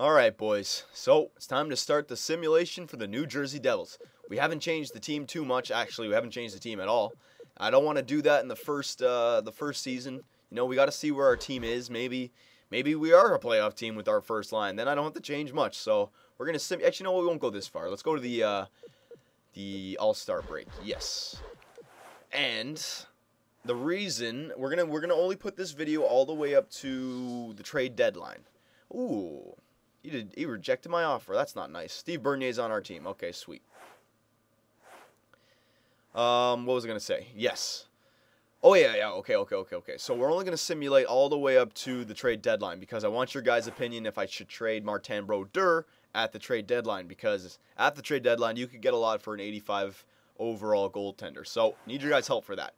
Alright, boys. So, it's time to start the simulation for the New Jersey Devils. We haven't changed the team too much. Actually, we haven't changed the team at all. I don't want to do that in the first season. You know, we got to see where our team is. Maybe we are a playoff team with our first line. Then I don't have to change much. So, we're going to actually, no, we won't go this far. Let's go to the All-Star break. Yes. And the reason we're gonna only put this video all the way up to the trade deadline. Ooh. He rejected my offer. That's not nice. Steve Bernier's on our team. Okay, sweet. What was I going to say? Yes. Oh, yeah. Okay. So we're only going to simulate all the way up to the trade deadline because I want your guys' opinion if I should trade Martin Brodeur at the trade deadline, because at the trade deadline you could get a lot for an 85 overall goaltender. So, need your guys' help for that.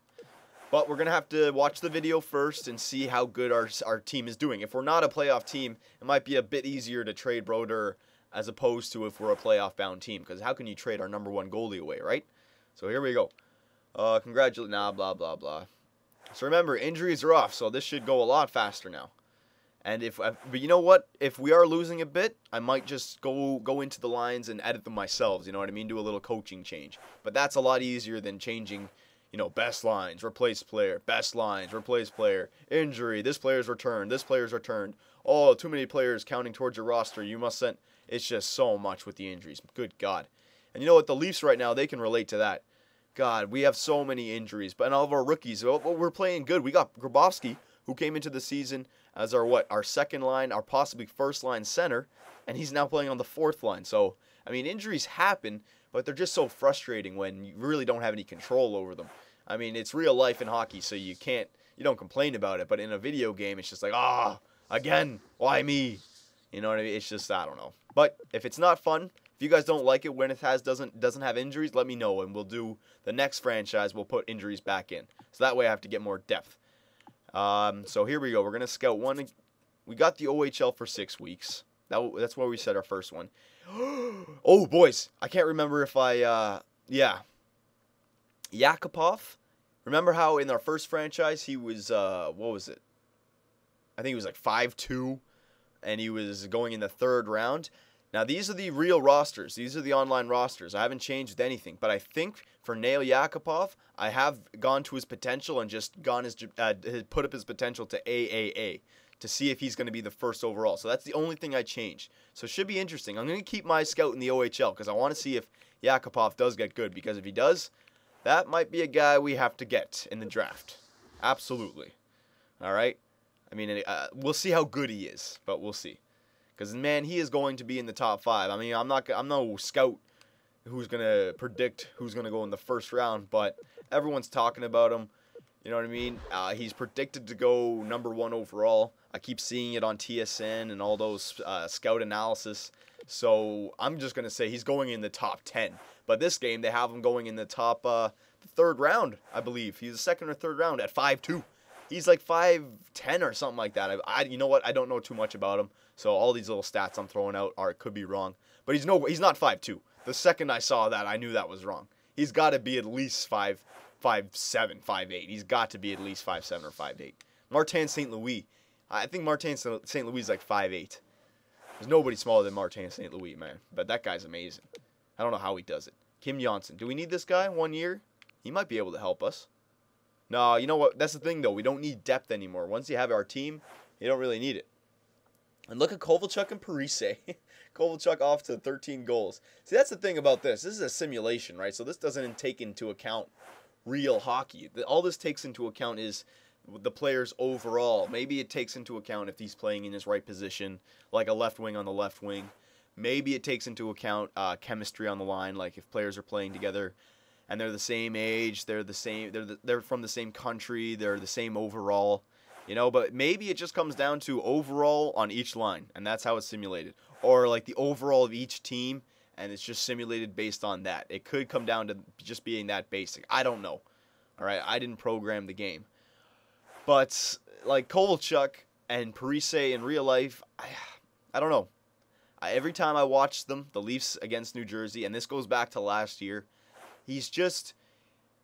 But we're going to have to watch the video first and see how good our team is doing. If we're not a playoff team, it might be a bit easier to trade Brodeur as opposed to if we're a playoff-bound team. Because how can you trade our #1 goalie away, right? So here we go. Congratulations. Nah, blah, blah, blah. So remember, injuries are off, so this should go a lot faster now. And but you know what? If we are losing a bit, I might just go into the lines and edit them myself. You know what I mean? Do a little coaching change. But that's a lot easier than changing, you know, best lines, replace player, best lines, replace player, injury, this player's returned, this player's returned. Oh, too many players counting towards your roster. You must send. It's just so much with the injuries. Good God. And you know what? The Leafs right now, they can relate to that. God, we have so many injuries. But all of our rookies, we're playing good. We got Grabowski, who came into the season as our second line, our possibly first line center, and he's now playing on the fourth line. So, I mean, injuries happen, but they're just so frustrating when you really don't have any control over them. I mean, it's real life in hockey, so you don't complain about it. But in a video game, it's just like, again, why me? You know what I mean? It's just, I don't know. But if it's not fun, if you guys don't like it when it doesn't have injuries, let me know, and we'll do the next franchise. We'll put injuries back in, so that way I have to get more depth. So here we go. We're gonna scout one. We got the OHL for 6 weeks. That's where we set our first one. Oh, boys, I can't remember if Yakupov. Remember how in our first franchise he was, what was it? I think he was like 5'2", and he was going in the 3rd round. Now, these are the real rosters. These are the online rosters. I haven't changed anything. But I think for Nail Yakupov, I have gone to his potential and just put up his potential to AAA to see if he's going to be the first overall. So that's the only thing I changed. So it should be interesting. I'm going to keep my scout in the OHL because I want to see if Yakupov does get good. Because if he does, that might be a guy we have to get in the draft. Absolutely. All right? I mean, we'll see how good he is, but we'll see. Because, man, he is going to be in the top 5. I mean, I'm no scout who's going to predict who's going to go in the first round, but everyone's talking about him. You know what I mean? He's predicted to go #1 overall. I keep seeing it on TSN and all those scout analysis. So I'm just going to say he's going in the top 10. But this game, they have him going in the top 3rd round, I believe. He's the 2nd or 3rd round at 5'2". He's like 5'10" or something like that. You know what? I don't know too much about him. So all these little stats I'm throwing out could be wrong. But he's not 5'2". The second I saw that, I knew that was wrong. He's got to be at least 5'7", 5'8". He's got to be at least 5'7" or 5'8". Martin St. Louis. I think Martin St. Louis is like 5'8". There's nobody smaller than Martin St. Louis, man. But that guy's amazing. I don't know how he does it. Kim Johnson. Do we need this guy 1 year? He might be able to help us. No, you know what? That's the thing, though. We don't need depth anymore. Once you have our team, you don't really need it. And look at Kovalchuk and Parise. Kovalchuk off to 13 goals. See, that's the thing about this. This is a simulation, right? So this doesn't take into account real hockey. All this takes into account is the players overall. Maybe it takes into account if he's playing in his right position, like a left wing on the left wing. Maybe it takes into account chemistry on the line, like if players are playing together and they're the same age, they're from the same country, they're the same overall. You know, but maybe it just comes down to overall on each line, and that's how it's simulated. Or like the overall of each team, and it's just simulated based on that. It could come down to just being that basic. I don't know. All right, I didn't program the game. But like Kovalchuk and Parise in real life, I don't know. Every time I watch them, the Leafs against New Jersey, and this goes back to last year, he's just,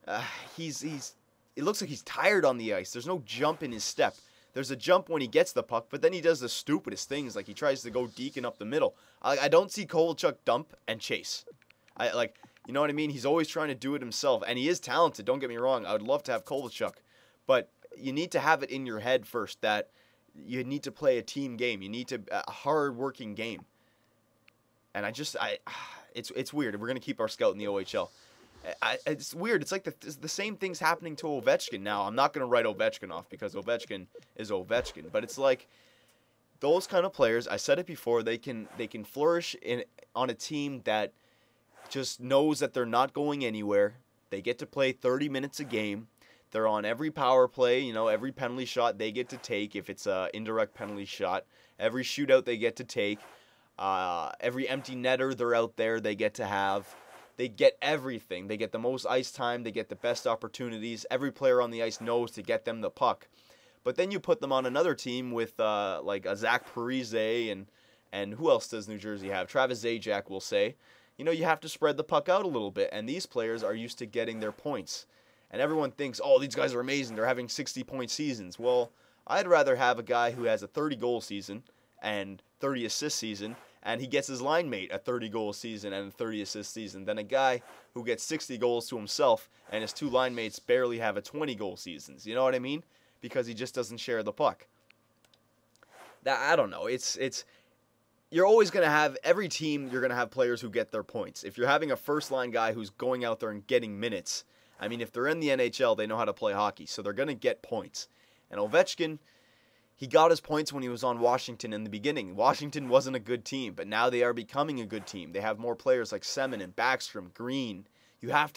it looks like he's tired on the ice. There's no jump in his step. There's a jump when he gets the puck, but then he does the stupidest things, like he tries to go deacon up the middle. I don't see Kovalchuk dump and chase. You know what I mean? He's always trying to do it himself, and he is talented, don't get me wrong. I would love to have Kovalchuk, but you need to have it in your head first that you need to play a team game. You need a hard-working game. And it's weird. We're going to keep our scout in the OHL. It's weird. It's like the same thing's happening to Ovechkin now. I'm not going to write Ovechkin off because Ovechkin is Ovechkin, but it's like those kind of players, I said it before, they can flourish on a team that just knows that they're not going anywhere. They get to play 30 minutes a game. They're on every power play, every penalty shot they get to take if it's an indirect penalty shot. Every shootout they get to take. Every empty netter they're out there they get to have. They get everything. They get the most ice time. They get the best opportunities. Every player on the ice knows to get them the puck. But then you put them on another team with like a Zach Parise and who else does New Jersey have? Travis Zajac, we'll say. You have to spread the puck out a little bit. And these players are used to getting their points. And everyone thinks, oh, these guys are amazing. They're having 60-point seasons. Well, I'd rather have a guy who has a 30-goal season and 30-assist season, and he gets his line mate a 30-goal season and a 30-assist season, than a guy who gets 60 goals to himself and his two line mates barely have a 20-goal seasons. You know what I mean? Because he just doesn't share the puck. I don't know. You're always going to have, every team, you're going to have players who get their points. If you're having a first-line guy who's going out there and getting minutes, I mean, if they're in the NHL, they know how to play hockey, so they're going to get points. And Ovechkin, he got his points when he was on Washington in the beginning. Washington wasn't a good team, but now they are becoming a good team. They have more players like Semin and Backstrom, Green. You have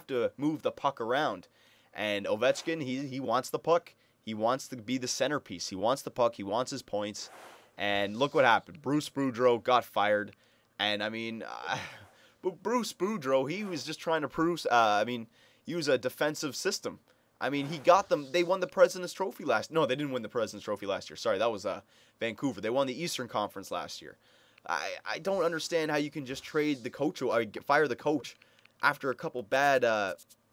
to move the puck around. And Ovechkin, he wants the puck. He wants to be the centerpiece. He wants the puck. He wants his points. And look what happened. Bruce Boudreau got fired. And, I mean, Bruce Boudreau, he was just trying to use a defensive system. I mean, he got them. They won the President's Trophy No, they didn't win the President's Trophy last year. Sorry, that was Vancouver. They won the Eastern Conference last year. I don't understand how you can just trade the coach or fire the coach after a couple bad.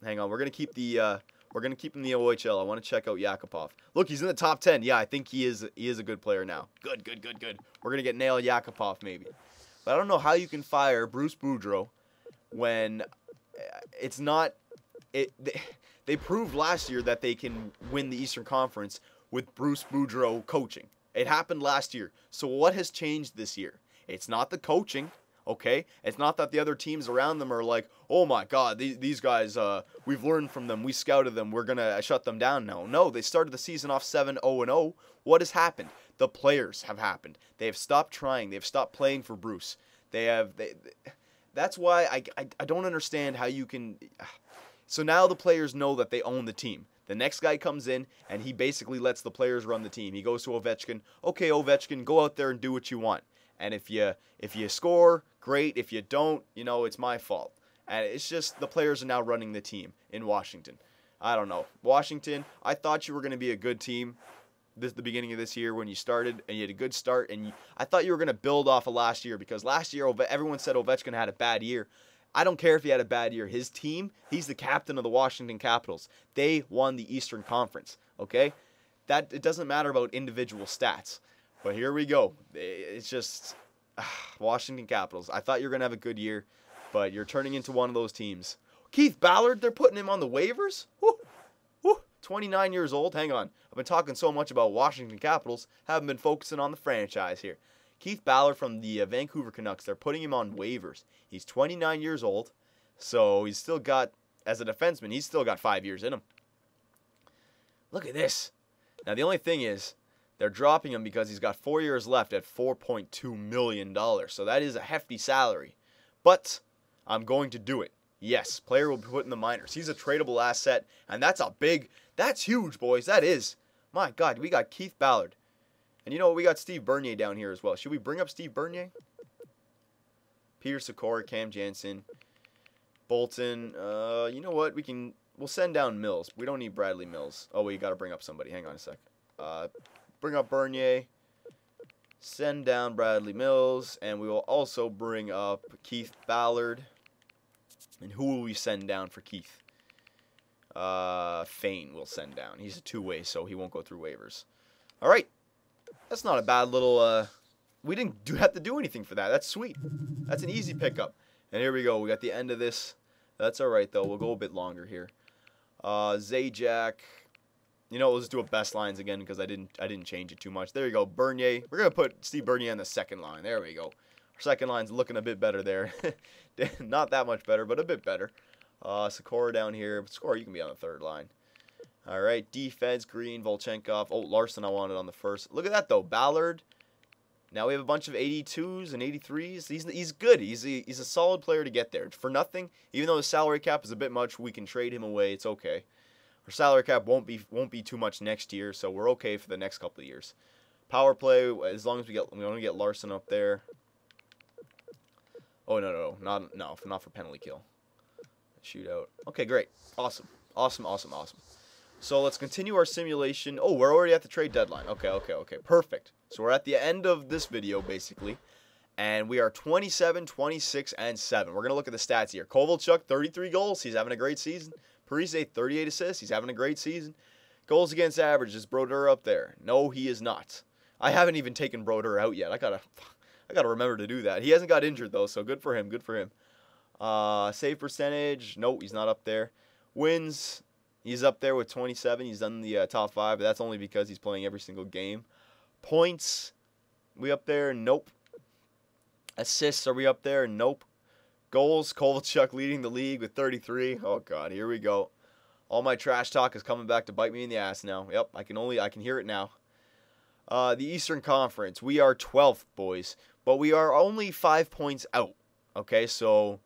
Hang on, we're gonna keep the in the OHL. I want to check out Yakupov. Look, he's in the top 10. Yeah, I think he is a good player now. Good. We're gonna get Nail Yakupov maybe, but I don't know how you can fire Bruce Boudreau when it's not. They proved last year that they can win the Eastern Conference with Bruce Boudreau coaching. It happened last year. So what has changed this year? It's not the coaching, okay? It's not that the other teams around them are like, oh my God, these guys, we've learned from them. We scouted them. We're going to shut them down now. No, they started the season off 7-0-0. What has happened? The players have happened. They have stopped trying. They've stopped playing for Bruce. That's why I don't understand how you can. So now the players know that they own the team. The next guy comes in, and he basically lets the players run the team. He goes to Ovechkin. Okay, Ovechkin, go out there and do what you want. And if you score, great. If you don't, it's my fault. And it's just the players are now running the team in Washington. I don't know. Washington, I thought you were going to be a good team the beginning of this year when you started, and you had a good start. And I thought you were going to build off of last year because last year everyone said Ovechkin had a bad year. I don't care if he had a bad year. His team, he's the captain of the Washington Capitals. They won the Eastern Conference, okay? It doesn't matter about individual stats. But here we go. It's just Washington Capitals. I thought you were going to have a good year, but you're turning into one of those teams. Keith Ballard, they're putting him on the waivers? Woo, 29 years old. Hang on. I've been talking so much about Washington Capitals, haven't been focusing on the franchise here. Keith Ballard from the Vancouver Canucks, they're putting him on waivers. He's 29 years old, so he's still got, as a defenseman, he's still got 5 years in him. Look at this. Now, the only thing is, they're dropping him because he's got 4 years left at $4.2 million. So that is a hefty salary. But I'm going to do it. Yes, player will be put in the minors. He's a tradable asset, and that's huge, boys. That is. My God, we got Keith Ballard. And you know what? We got Steve Bernier down here as well. Should we bring up Steve Bernier? Peter Sikora, Cam Jansen, Bolton. You know what? We'll send down Mills. We don't need Bradley Mills. Oh, we got to bring up somebody. Hang on a sec. Bring up Bernier. Send down Bradley Mills. And we will also bring up Keith Ballard. And who will we send down for Keith? Fane will send down. He's a two-way, so he won't go through waivers. All right. That's not a bad little, we didn't have to do anything for that. That's sweet. That's an easy pickup. And here we go. We got the end of this. That's all right, though. We'll go a bit longer here. Zajac. You know, let's do a best lines again because I didn't change it too much. There you go. Bernier. We're going to put Steve Bernier on the second line. There we go. Our second line's looking a bit better there. Not that much better, but a bit better. Sikora down here. Sikora, you can be on the third line. All right. Defense, Green, Volchenkov. Oh, Larson I wanted on the first. Look at that, though. Ballard. Now we have a bunch of 82s and 83s. He's good. He's a solid player to get there. For nothing, even though the salary cap is a bit much, we can trade him away. It's okay. Our salary cap won't be too much next year, so we're okay for the next couple of years. Power play, as long as we want to get Larson up there. Oh no, not for penalty kill. Shootout. Okay, great. Awesome. So let's continue our simulation. Oh, we're already at the trade deadline. Okay. Perfect. So we're at the end of this video, basically. And we are 27, 26, and 7. We're going to look at the stats here. Kovalchuk, 33 goals. He's having a great season. Parise, 38 assists. He's having a great season. Goals against average. Is Brodeur up there? No, he is not. I haven't even taken Brodeur out yet. I gotta remember to do that. He hasn't got injured, though, so good for him. Save percentage. No, he's not up there. Wins. He's up there with 27. He's done the top 5, but that's only because he's playing every single game. Points. We up there? Nope. Assists, are we up there? Nope. Goals, Kovalchuk leading the league with 33. Oh, God, here we go. All my trash talk is coming back to bite me in the ass now. Yep, I can hear it now. The Eastern Conference, we are 12th, boys, but we are only 5 points out. Okay, so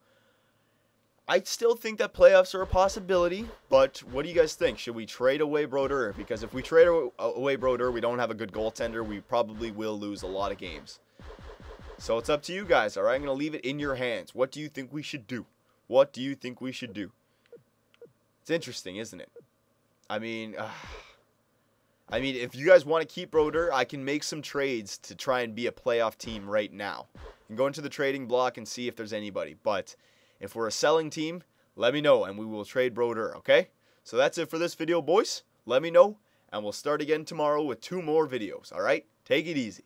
I still think that playoffs are a possibility, but what do you guys think? Should we trade away Brodeur? Because if we trade away Brodeur, we don't have a good goaltender. We probably will lose a lot of games. So it's up to you guys, all right? I'm going to leave it in your hands. What do you think we should do? It's interesting, isn't it? I mean, if you guys want to keep Brodeur, I can make some trades to try and be a playoff team right now. You can go into the trading block and see if there's anybody. But if we're a selling team, let me know, and we will trade Brodeur, okay? So that's it for this video, boys. Let me know, and we'll start again tomorrow with 2 more videos, all right? Take it easy.